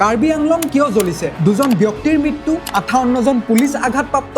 কাৰ্বি আংলং কিয় জ্বলিছে? দুজন ব্যক্তিৰ মৃত্যু, 58 জন পুলিচ আঘাতপ্ৰাপ্ত,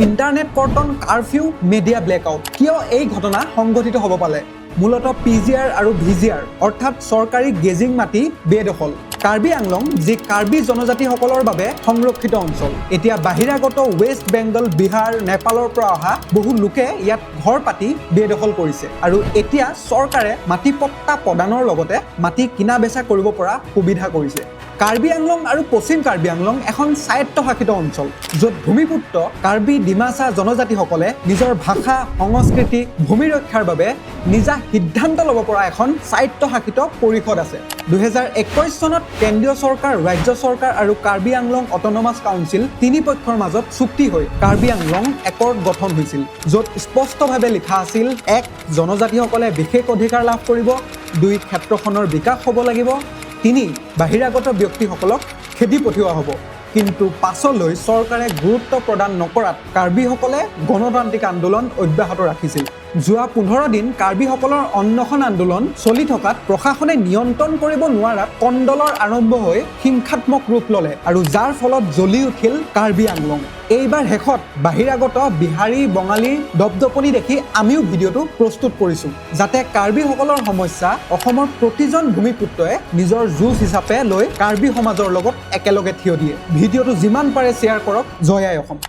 ইণ্টাৰনেট কৰ্তন, কাৰফিউ, মিডিয়া ব্লেকআউট। কিয় এই ঘটনা সংঘটিত হ'ব পালে? মূলতঃ PGR আৰু VGR অৰ্থাৎ চৰকাৰী গেজিং মাটি বেদখল। কাৰ্বি আংলং যি কাৰ্বি জনজাতিসকলৰ বাবে সংৰক্ষিত অঞ্চল। এতিয়া বাহিৰাগত ৱেষ্ট বেংগল, বিহাৰ, নেপালৰ পৰা অহা বহু লোকে ইয়াত ঘৰ পাতি বেদখল কৰিছে আৰু এতিয়া চৰকাৰে মাটি পট্টা প্ৰদানৰ লগতে মাটি কিনা বেচা কৰিব পৰা সুবিধা কৰিছে। কাৰ্বি আংলং আৰু পশ্চিম কাৰ্বি আংলং এখন স্বায়ত্তশাসিত অঞ্চল, য'ত ভূমিপুত্ৰ কাৰ্বি ডিমাচা জনজাতিসকলে নিজৰ ভাষা, সংস্কৃতি, ভূমি ৰক্ষাৰ বাবে নিজা সিদ্ধান্ত ল'ব পৰা এখন স্বায়ত্তশাসিত পৰিষদ আছে। 2021 চনত কেন্দ্ৰীয় চৰকাৰ, ৰাজ্য চৰকাৰ আৰু কাৰ্বি আংলং অট'নমাছ কাউন্সিল তিনি পক্ষৰ মাজত চুক্তি হৈ কাৰ্বি আংলং একৰ্ড গঠন হৈছিল, য'ত স্পষ্টভাৱে লিখা আছিল: 1. জনজাতিসকলে বিশেষ অধিকাৰ লাভ কৰিব, 2. ক্ষেত্ৰখনৰ বিকাশ হ'ব লাগিব, 3. বাহিৰাগত ব্যক্তিসকলক খেদি পঠিওৱা হ'ব। কিন্তু পাছলৈ চৰকাৰে গুৰুত্ব প্ৰদান নকৰাত কাৰ্বিসকলে গণতান্ত্ৰিক আন্দোলন অব্যাহত ৰাখিছিল। যোৱা 15 দিন কাৰ্বিসকলৰ অন্বেষণ আন্দোলন চলি থকাত প্ৰশাসনে নিয়ন্ত্ৰণ কৰিব নোৱাৰাত কণ্ডলৰ আৰম্ভ হৈ হিংসাত্মক ৰূপ ল'লে আৰু যাৰ ফলত জ্বলি উঠিল কাৰ্বি আংলং। এইবাৰ শেষত বাহিৰাগত বিহাৰী, বঙালী দপদপনি দেখি আমিও ভিডিঅ'টো প্ৰস্তুত কৰিছোঁ, যাতে কাৰ্বিসকলৰ সমস্যা অসমৰ প্ৰতিজন ভূমিপুত্ৰই নিজৰ যুঁজ হিচাপে লৈ কাৰ্বি সমাজৰ লগত একেলগে থিয় দিয়ে। ভিডিঅ'টো যিমান পাৰে শ্বেয়াৰ কৰক। জয় আই অসম।